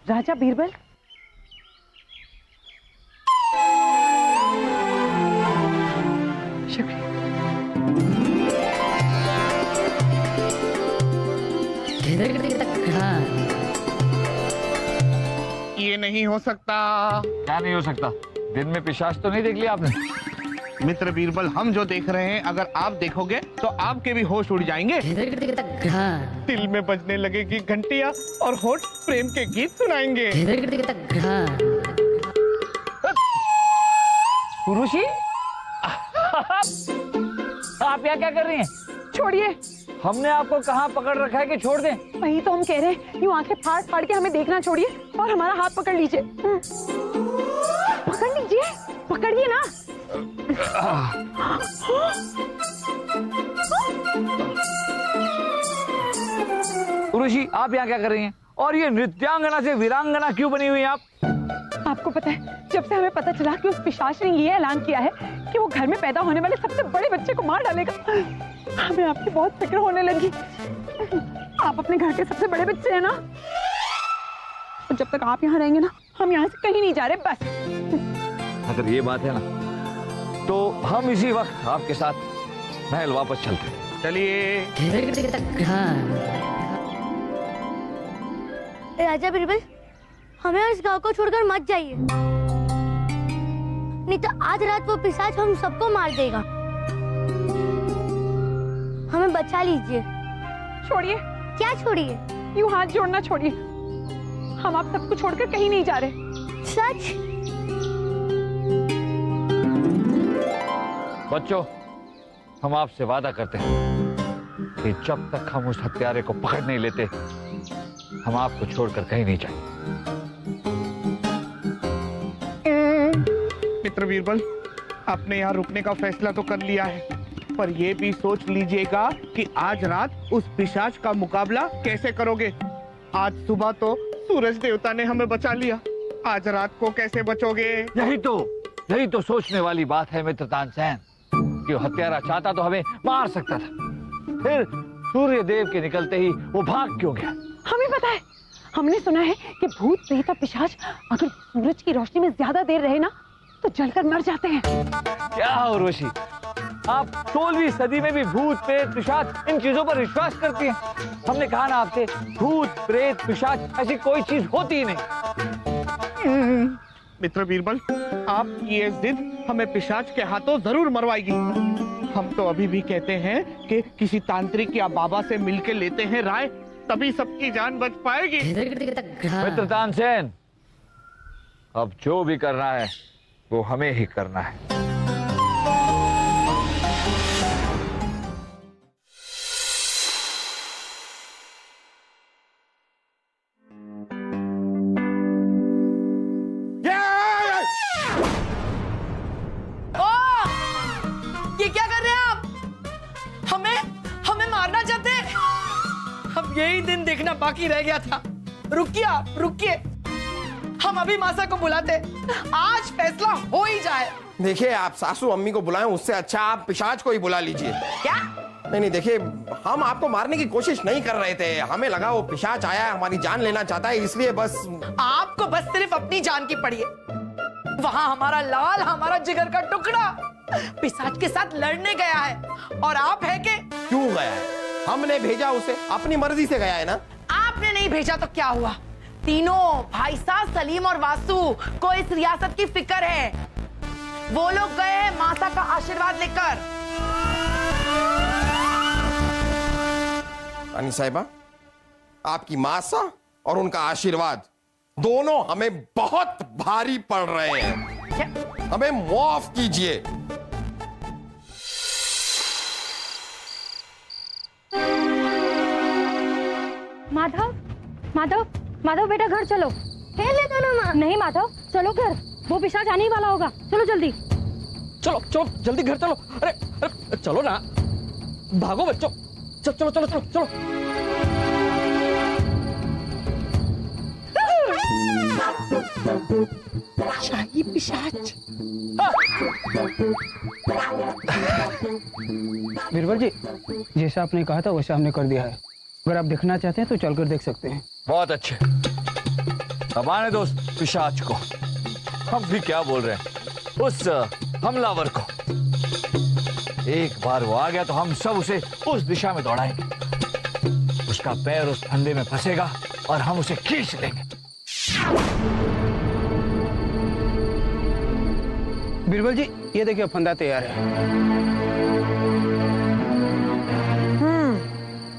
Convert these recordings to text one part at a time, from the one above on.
राजा बीरबल, शुक्रिया। ये नहीं हो सकता। क्या नहीं हो सकता? दिन में पिशाच तो नहीं देख लिया आपने? मित्र बीरबल, हम जो देख रहे हैं अगर आप देखोगे तो आपके भी होश उड़ जाएंगे। दिल में बजने लगेगी घंटियां और होठ प्रेम के गीत सुनाएंगे। पुरुषी, आप यहाँ क्या कर रही हैं? छोड़िए। हमने आपको कहाँ पकड़ रखा है कि छोड़ दें? वही तो हम कह रहे हैं, यूं आंखें फाड़ फाड़ के हमें देखना छोड़िए और हमारा हाथ पकड़ लीजिए। पकड़ लीजिए, पकड़िए ना। पुरुषी, आप यहाँ क्या कर रही हैं? और ये नृत्यांगना से वीरांगना क्यों बनी हुई हैं आप? आपको पता है, जब से हमें पता चला कि उस पिशाच ने ये ऐलान किया है कि वो घर में पैदा होने वाले सबसे बड़े बच्चे को मार डालेगा, हमें आपकी बहुत फिक्र होने लगी। आप अपने घर के सबसे बड़े बच्चे हैं ना, और जब तक आप यहाँ रहेंगे ना, हम यहाँ से कहीं नहीं जा रहे। बस अगर ये बात है ना, तो हम इसी वक्त आपके साथ महल वापस चलते हैं। चलिए। राजा बीरबल, हमें इस गांव को छोड़कर मत जाइए, नहीं तो आज रात वो पिशाच हम सबको मार देगा। हमें बचा लीजिए। छोड़िए। क्या छोड़िए? यूं हाथ जोड़ना छोड़िए। हम आप सबको छोड़कर कहीं नहीं जा रहे। सच? बच्चों, हम आपसे वादा करते हैं कि जब तक हम उस हत्यारे को पकड़ नहीं लेते, हम आपको छोड़कर कहीं नहीं जाएंगे। मित्र बीरबल, आपने यहाँ रुकने का फैसला तो कर लिया है, पर यह भी सोच लीजिएगा कि आज रात उस पिशाच का मुकाबला कैसे करोगे। आज सुबह तो सूरज देवता ने हमें बचा लिया, आज रात को कैसे बचोगे? यही तो सोचने वाली बात है मित्र तानसेन, कि वो हत्यारा चाहता तो हमें मार सकता था, फिर सूर्य देव के निकलते ही वो भाग क्यों गया? हमें पता है, हमने सुना है कि भूत प्रेत और पिशाच अगर सूरज की रोशनी में ज्यादा देर रहे ना, तो जलकर मर जाते हैं। क्या हो रोशी, आप 16वीं सदी में भी भूत प्रेत पिशाच इन चीजों पर विश्वास करती हैं? हमने कहा ना आपसे, भूत प्रेत पिशाच ऐसी कोई चीज होती ही नहीं। मित्र बीरबल, आप ये जिद हमें पिशाच के हाथों जरूर मरवाएगी। हम तो अभी भी कहते हैं कि किसी तांत्रिक या बाबा से मिलके लेते हैं राय, तभी सबकी जान बच पाएगी। मित्र तानसेन, अब जो भी करना है वो हमें ही करना है। ये क्या कर रहे हैं आप? हमें मारना चाहते हैं? अब यही दिन देखना बाकी रह गया था। रुकिए आप, रुकिए, हम अभी मासा को बुलाते, आज फैसला हो ही जाए। देखिए, आप सासू अम्मी को बुलाएं, उससे अच्छा आप पिशाच को ही बुला लीजिए। क्या? नहीं, देखिए, हम आपको मारने की कोशिश नहीं कर रहे थे, हमें लगा वो पिशाच आया है, हमारी जान लेना चाहता है, इसलिए बस। आपको बस सिर्फ अपनी जान की पड़ी है। वहाँ हमारा लाल, हमारा जिगर का टुकड़ा पिशाच के साथ लड़ने गया है, और आप है के? क्यों गया है? हमने भेजा उसे, अपनी मर्जी से गया है ना। आपने नहीं भेजा तो क्या हुआ? तीनों भाई साहब सलीम और वासु को इस रियासत की फिक्र है। वो लोग गए हैं मासा का आशीर्वाद लेकर। रानी साहिबा, आपकी मासा और उनका आशीर्वाद दोनों हमें बहुत भारी पड़ रहे हैं। क्या? हमें माफ कीजिए। माधव, माधव बेटा घर चलो। खेल लेते ना माँ। नहीं माधव, चलो घर, वो पिशाच आने ही वाला होगा। चलो जल्दी। चलो चलो जल्दी घर चलो। अरे अरे चलो ना, भागो बच्चों, चलो चलो चलो चलो। शाही पिशाच। बीरबल जी, जैसा आपने कहा था वैसा हमने कर दिया है। अगर आप देखना चाहते हैं तो चलकर देख सकते हैं। बहुत अच्छे, अब आने दो उस पिशाच को। हम भी क्या बोल रहे हैं, उस हमलावर को। एक बार वो आ गया तो हम सब उसे उस दिशा में दौड़ाएंगे। उसका पैर उस फंदे में फंसेगा और हम उसे खींच लेंगे। बीरबल जी, ये देखिए फंदा तैयार है।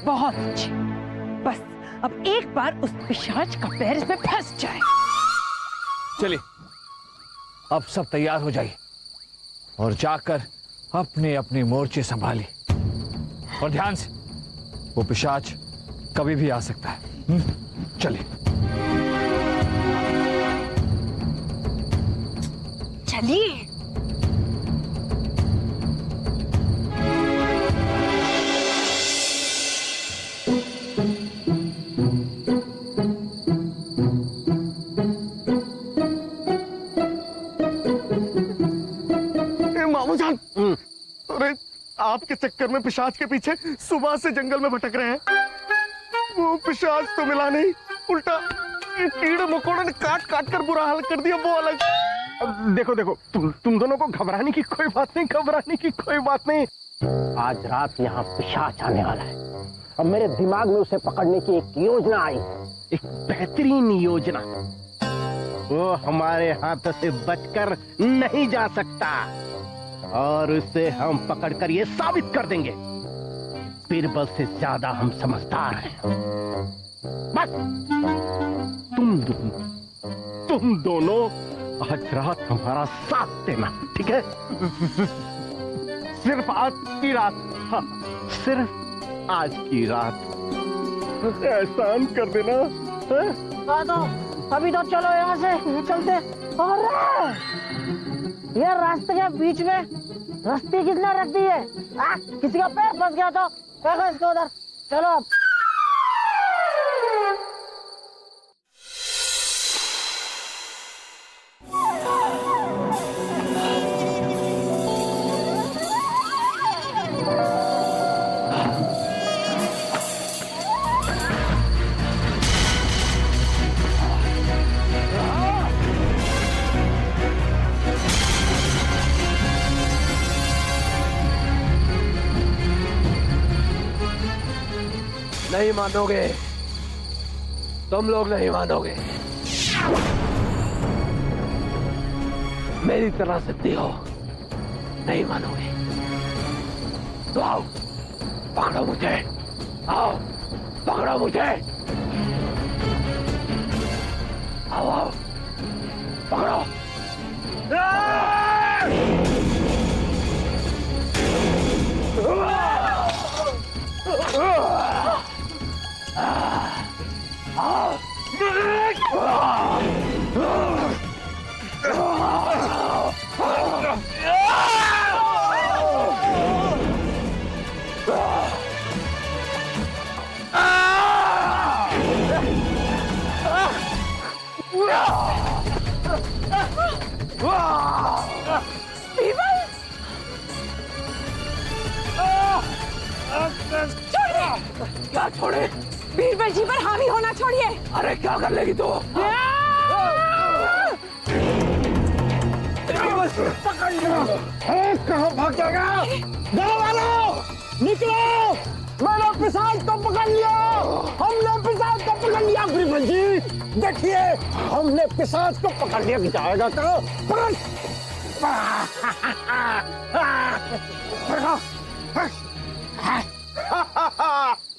बहुत अच्छे। बस अब एक बार उस पिशाच का पैर इसमें फंस जाए। चलिए, अब सब तैयार हो जाइए और जाकर अपने अपने मोर्चे संभालिए। और ध्यान से, वो पिशाच कभी भी आ सकता है। चलिए चलिए। मामूजान, अरे आपके चक्कर में पिशाच के पीछे सुबह से जंगल में भटक रहे हैं। वो पिशाच तो मिला नहीं, उल्टा कीड़े मकोड़े ने काट काट कर बुरा हाल कर दिया, वो अलग। अब देखो देखो, तुम दोनों को घबराने की कोई बात नहीं, घबराने की कोई बात नहीं। आज रात यहाँ पिशाच आने वाला है। अब मेरे दिमाग में उसे पकड़ने की एक योजना आई, एक बेहतरीन योजना। वो हमारे हाथों से बचकर नहीं जा सकता और उसे हम पकड़कर ये साबित कर देंगे, बीरबल से ज्यादा हम समझदार हैं। बस तुम दोनों आज रात हमारा साथ देना, ठीक है? सिर्फ आज की रात। हाँ, सिर्फ आज की रात एहसान कर देना। हाँ तो अभी तो चलो यहाँ से चलते। अरे ये रास्ते के बीच में रस्सी किसने रख दी है? किसी का पैर फंस गया तो फेंको इसको उधर। चलो अब। नहीं मानोगे, तुम लोग नहीं मानोगे। मेरी तरह सिद्धि हो, नहीं मानोगे तो आओ पकड़ो मुझे, आओ पकड़ो मुझे, आओ आओ पकड़ो। क्या छोड़े? बीरबल जी पर हावी होना छोड़िए। अरे क्या कर लेगी तू? कहाँ भाग जाएगा? गाँव वालों निकलो, मैंने पिशाच को पकड़ लिया। हमने पिशाच को पकड़ लिया। बीरबल जी देखिए, हमने पिशाच को पकड़ लिया। जाएगा करो, पकड़।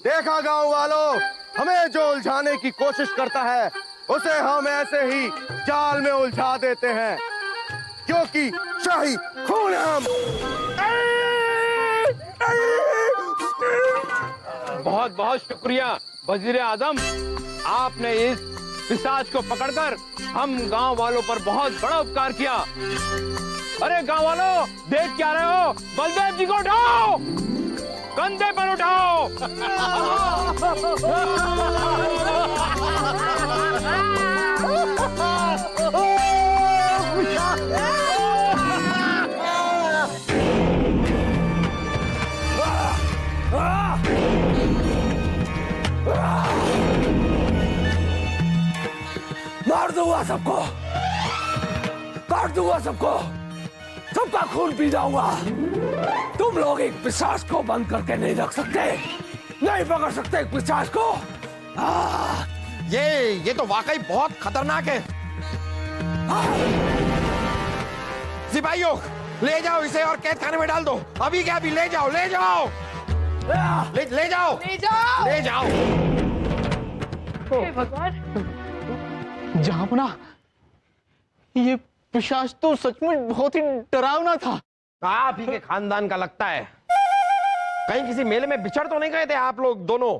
देखा गांव वालों, हमें जो उलझाने की कोशिश करता है उसे हम ऐसे ही जाल में उलझा देते हैं, क्योंकि शाही खून हम। बहुत बहुत शुक्रिया वजीर आजम, आपने इस पिशाच को पकड़कर हम गांव वालों पर बहुत बड़ा उपकार किया। अरे गांव वालों, देख क्या रहे हो? बलदेव जी को उठाओ, कंधे पर उठाओ। मार दूंगा सबको, काट दूंगा सबको, सबका खून पी जाऊंगा। तुम लोग एक पिशाच को बंद करके नहीं रख सकते, नहीं पकड़ सकते एक पिशाच को। ये तो वाकई बहुत खतरनाक है। सिपाहियों, ले जाओ इसे और कैद खाने में डाल दो। अभी क्या, अभी ले जाओ, ले जाओ, ले जाओ, ले जाओ, ले जाओ। हे भगवान, जहांपना, ये पिशाच तो सचमुच बहुत ही डरावना था। आप ही के खानदान का लगता है। कहीं किसी मेले में बिछड़ तो नहीं गए थे आप लोग दोनों?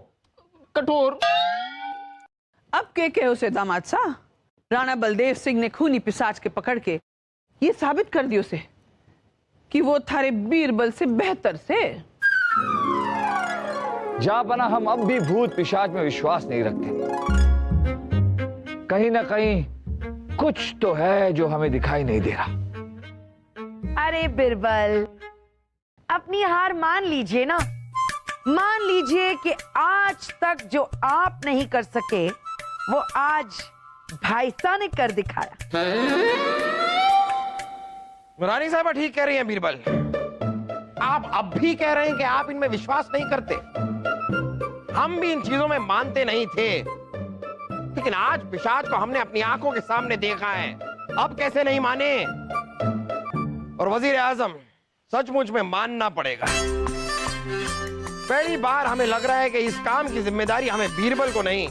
कठोर। अब के उसे दामाद सा, राणा बलदेव सिंह ने खूनी पिशाच के पकड़ के ये साबित कर दियो से कि वो थारे बीरबल से बेहतर से। जहांपना, हम अब भी भूत पिशाच में विश्वास नहीं रखते। कहीं ना कहीं कुछ तो है जो हमें दिखाई नहीं दे रहा। अरे बिरबल, अपनी हार मान लीजिए ना। मान लीजिए कि आज तक जो आप नहीं कर सके वो आज भाईसा ने कर दिखाया। रानी साहबा ठीक कह रही हैं बीरबल। आप अब भी कह रहे हैं कि आप इनमें विश्वास नहीं करते। हम भी इन चीजों में मानते नहीं थे, लेकिन आज पिशाच को हमने अपनी आंखों के सामने देखा है। अब कैसे नहीं माने? और वजीर आजम, सचमुच में मानना पड़ेगा। पहली बार हमें लग रहा है कि इस काम की जिम्मेदारी हमें बीरबल को नहीं,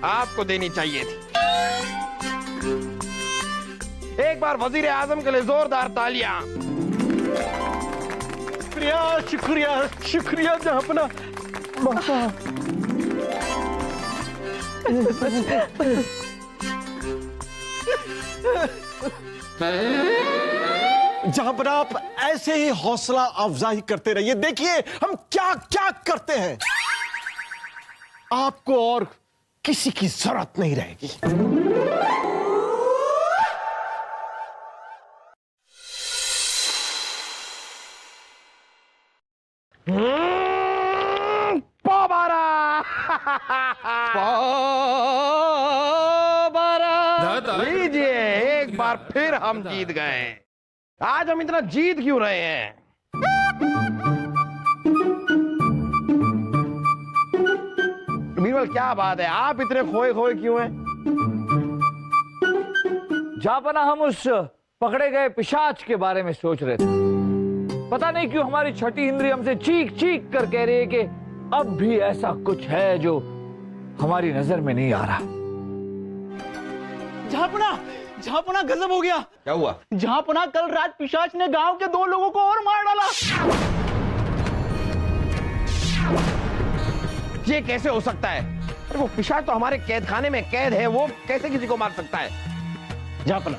आपको देनी चाहिए थी। एक बार वजीर आजम के लिए जोरदार तालियां। शुक्रिया, शुक्रिया, शुक्रिया जहांपना। जहांपना, आप ऐसे ही हौसला अफजाई करते रहिए। देखिए हम क्या क्या करते हैं। आपको और किसी की जरूरत नहीं रहेगी। लीजिए, एक बार फिर हम जीत गए। आज हम इतना जीत क्यों रहे हैं? बीरबल, क्या बात है, आप इतने खोए खोए क्यों हैं? जहांपना, हम उस पकड़े गए पिशाच के बारे में सोच रहे थे। पता नहीं क्यों हमारी छठी इंद्री हमसे चीख चीख कर कह रही है कि अब भी ऐसा कुछ है जो हमारी नजर में नहीं आ रहा। जहांपना, जहांपना, गजब हो गया। क्या हुआ? जहांपना, कल रात पिशाच ने गांव के 2 लोगों को और मार डाला। ये कैसे हो सकता है? अरे वो पिशाच तो हमारे कैद खाने में कैद है, वो कैसे किसी को मार सकता है? जहांपना,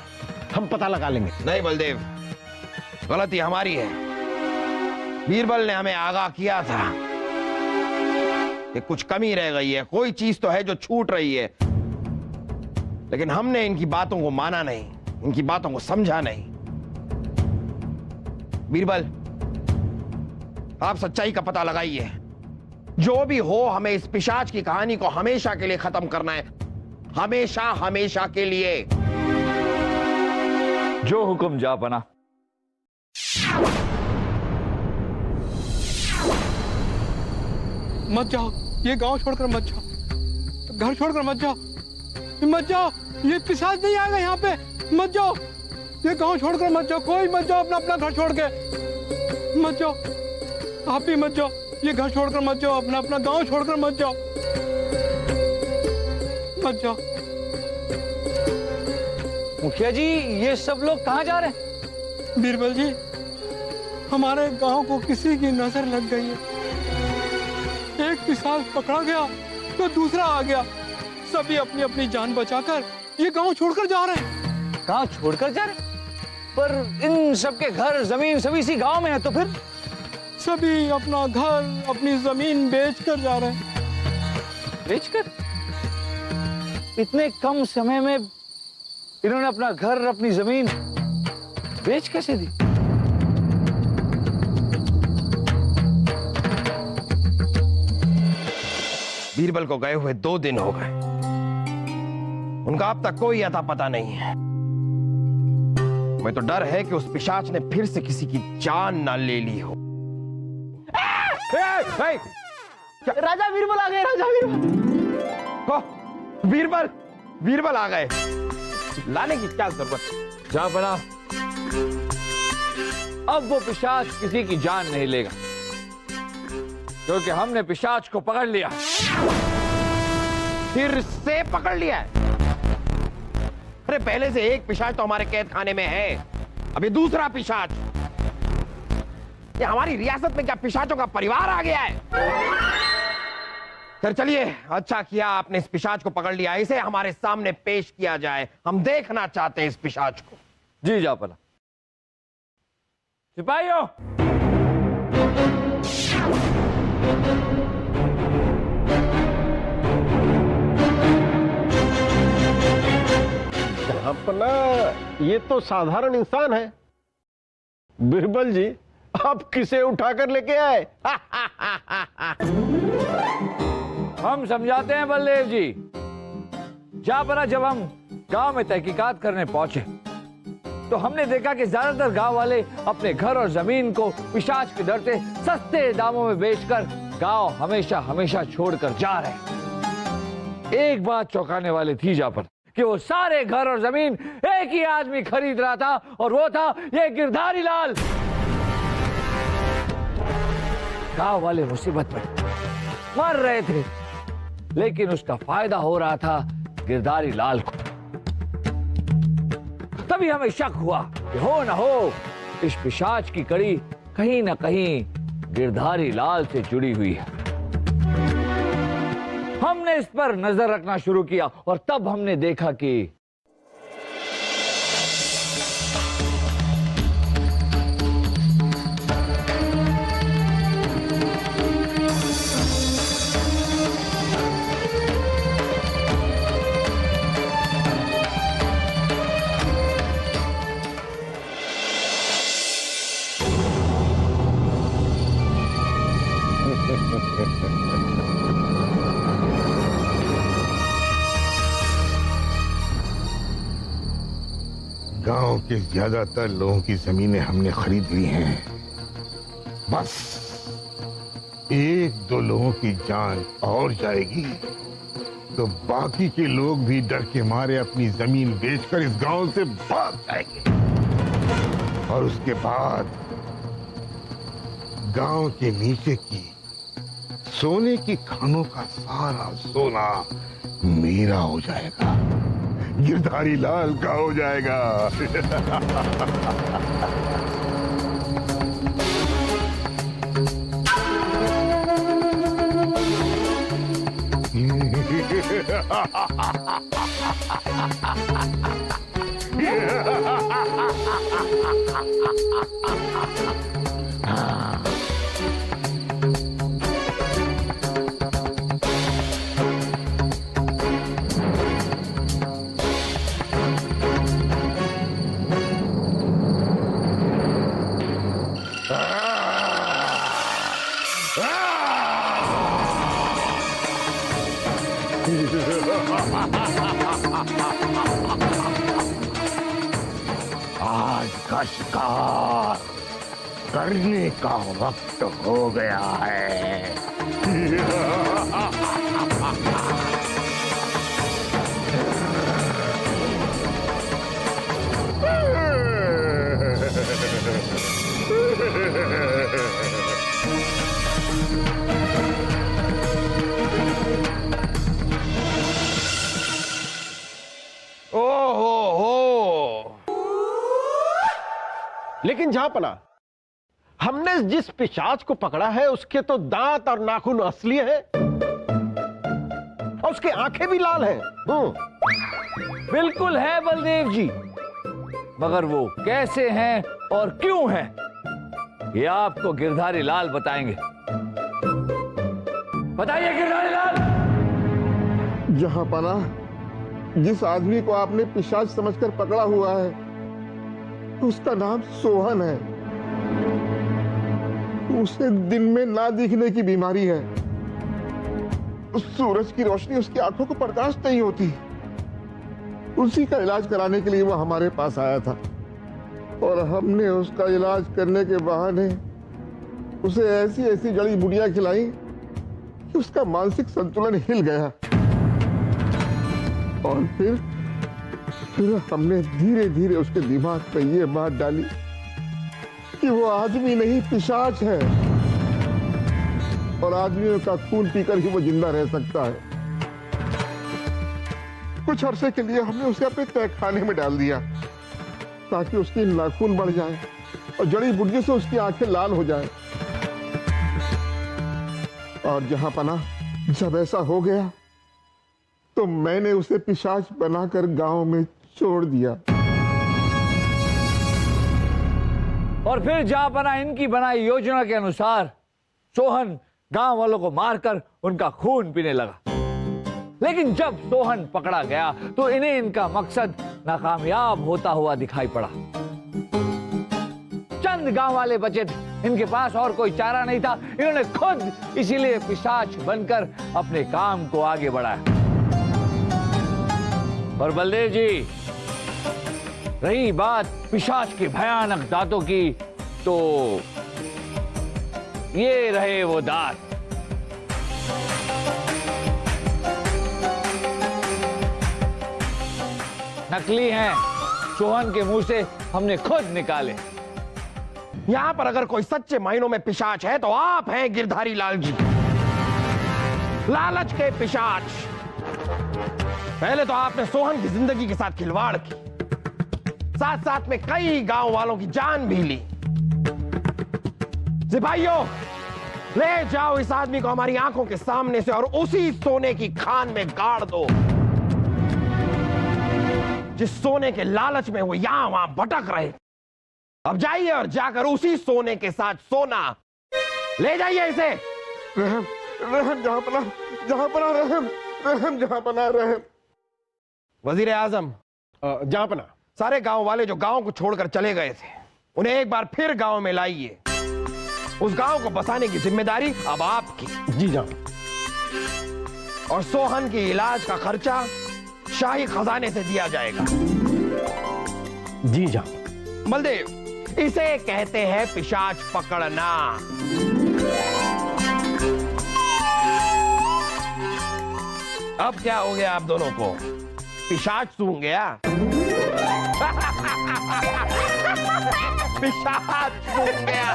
हम पता लगा लेंगे। नहीं बलदेव, गलती हमारी है। बीरबल ने हमें आगाह किया था कि कुछ कमी रह गई है, कोई चीज तो है जो छूट रही है, लेकिन हमने इनकी बातों को माना नहीं, इनकी बातों को समझा नहीं। बीरबल, आप सच्चाई का पता लगाइए। जो भी हो, हमें इस पिशाच की कहानी को हमेशा के लिए खत्म करना है। हमेशा, हमेशा के लिए। जो हुक्म जहांपना। मत जाओ, ये गांव छोड़कर मत जाओ, घर छोड़कर मत जाओ, मत जाओ। ये पिशाच नहीं आएगा यहाँ पे। मत जाओ, ये गांव छोड़कर मत जाओ। कोई मत जाओ, अपना अपना घर छोड़ के मत जाओ। आप भी मत जाओ, ये घर छोड़कर मत जाओ, अपना अपना गांव छोड़कर मत जाओ, मत जाओ। मुखिया जी, ये सब लोग कहाँ जा रहे हैं? बीरबल जी, हमारे गांव को किसी की नजर लग गई है। एक पिशाच पकड़ा गया तो दूसरा आ गया। सभी अपनी अपनी जान बचाकर ये गांव छोड़कर जा रहे हैं। गांव छोड़कर जा रहे? पर इन सबके घर जमीन सभी इसी गांव में है, तो फिर? सभी अपना घर अपनी जमीन बेचकर जा रहे हैं। बेचकर? इतने कम समय में इन्होंने अपना घर अपनी जमीन बेच कैसे दी? बीरबल को गए हुए 2 दिन हो गए, उनका अब तक कोई अता पता नहीं है। मैं तो डर है कि उस पिशाच ने फिर से किसी की जान ना ले ली हो। राजा बीरबल आ गए, राजा बीरबल। बीरबल, बीरबल आ गए, लाने की क्या जरूरत? जा बना, अब वो पिशाच किसी की जान नहीं लेगा, क्योंकि हमने पिशाच को पकड़ लिया। फिर से पकड़ लिया है? अरे पहले से एक पिशाच तो हमारे कैद खाने में है, अभी दूसरा पिशाच। ये हमारी रियासत में क्या पिशाचों का परिवार आ गया है? सर चलिए, अच्छा किया आपने इस पिशाच को पकड़ लिया, इसे हमारे सामने पेश किया जाए, हम देखना चाहते हैं इस पिशाच को। जी जापना। सिपाहियों, अपना ये तो साधारण इंसान है। बीरबल जी, आप किसे उठाकर लेके आए? हम समझाते हैं बलदेव जी। जापना, जब हम गांव में तहकीकात करने पहुंचे तो हमने देखा कि ज्यादातर गांव वाले अपने घर और जमीन को पिशाच के डर से सस्ते दामों में बेचकर गांव हमेशा हमेशा छोड़कर जा रहे हैं। एक बात चौंकाने वाली थी जापना, कि वो सारे घर और जमीन एक ही आदमी खरीद रहा था, और वो था ये गिरधारी लाल। गांव वाले मुसीबत में मर रहे थे, लेकिन उसका फायदा हो रहा था गिरधारी लाल को। तभी हमें शक हुआ कि हो न हो इस पिशाच की कड़ी कहीं न कहीं गिरधारी लाल से जुड़ी हुई है। हमने इस पर नजर रखना शुरू किया, और तब हमने देखा कि गांव के ज्यादातर लोगों की जमीनें हमने खरीद ली हैं। बस 1-2 लोगों की जान और जाएगी तो बाकी के लोग भी डर के मारे अपनी जमीन बेचकर इस गांव से भाग जाएंगे, और उसके बाद गांव के नीचे की सोने की खानों का सारा सोना मेरा हो जाएगा, गिरधारी लाल का हो जाएगा। आज का शिकार करने का वक्त हो गया है। लेकिन जहापना, हमने जिस पिशाच को पकड़ा है उसके तो दांत और नाखून असली है, और उसकी आंखें भी लाल हैं। बिल्कुल है बलदेव जी, मगर वो कैसे हैं और क्यों हैं, ये आपको गिरधारी लाल बताएंगे। बताइए गिरधारी लाल। जहां पनाह, जिस आदमी को आपने पिशाच समझकर पकड़ा हुआ है उसका नाम सोहन है। उसे दिन में ना दिखने की बीमारी है। सूरज की रोशनी उसकी आंखों को बर्दाश्त नहीं होती। उसी का इलाज कराने के लिए वो हमारे पास आया था और हमने उसका इलाज करने के बहाने उसे ऐसी ऐसी जड़ी बूटियां खिलाई कि उसका मानसिक संतुलन हिल गया। और फिर हमने धीरे धीरे उसके दिमाग पे ये बात डाली कि वो आदमी नहीं पिशाच है और आदमियों का खून पीकर ही वो जिंदा रह सकता है। कुछ अरसे के लिए हमने उसे अपने तहखाने में डाल दिया ताकि उसकी नाखून बढ़ जाए और जड़ी बूटियों से उसकी आंखें लाल हो जाए। और जहां पनाह, जब ऐसा हो गया तो मैंने उसे पिशाच बनाकर गांव में छोड़ दिया। और फिर जहांपना इनकी बनाई योजना के अनुसार सोहन गांव वालों को मारकर उनका खून पीने लगा। लेकिन जब सोहन पकड़ा गया तो इन्हें इनका मकसद नाकामयाब होता हुआ दिखाई पड़ा। चंद गांव वाले बचे थे, इनके पास और कोई चारा नहीं था। इन्होंने खुद इसीलिए पिशाच बनकर अपने काम को आगे बढ़ाया। और बलदेव जी, रही बात पिशाच के भयानक दांतों की, तो ये रहे वो दांत। नकली हैं, सोहन के मुंह से हमने खुद निकाले। यहां पर अगर कोई सच्चे मायनों में पिशाच है तो आप हैं गिरधारी लाल जी, लालच के पिशाच। पहले तो आपने सोहन की जिंदगी के साथ खिलवाड़ की, साथ साथ में कई गांव वालों की जान भी ली। सिपाहियों, ले जाओ इस आदमी को हमारी आंखों के सामने से और उसी सोने की खान में गाड़ दो जिस सोने के लालच में वो यहां वहां भटक रहे। अब जाइए और जाकर उसी सोने के साथ सोना ले जाइए इसे। रहम, रहम जहांपनाह, जहांपनाह, रहम, रहम जहांपनाह, रहम। वजीर आजम, जहांपनाह, सारे गांव वाले जो गांव को छोड़कर चले गए थे उन्हें एक बार फिर गांव में लाइए। उस गांव को बसाने की जिम्मेदारी अब आपकी। जी जनाब। और सोहन के इलाज का खर्चा शाही खजाने से दिया जाएगा। जी जनाब। बलदेव, इसे कहते हैं पिशाच पकड़ना। अब क्या हो गया आप दोनों को? पिशाच सूंघ गया? पिशाच सूंघ गया।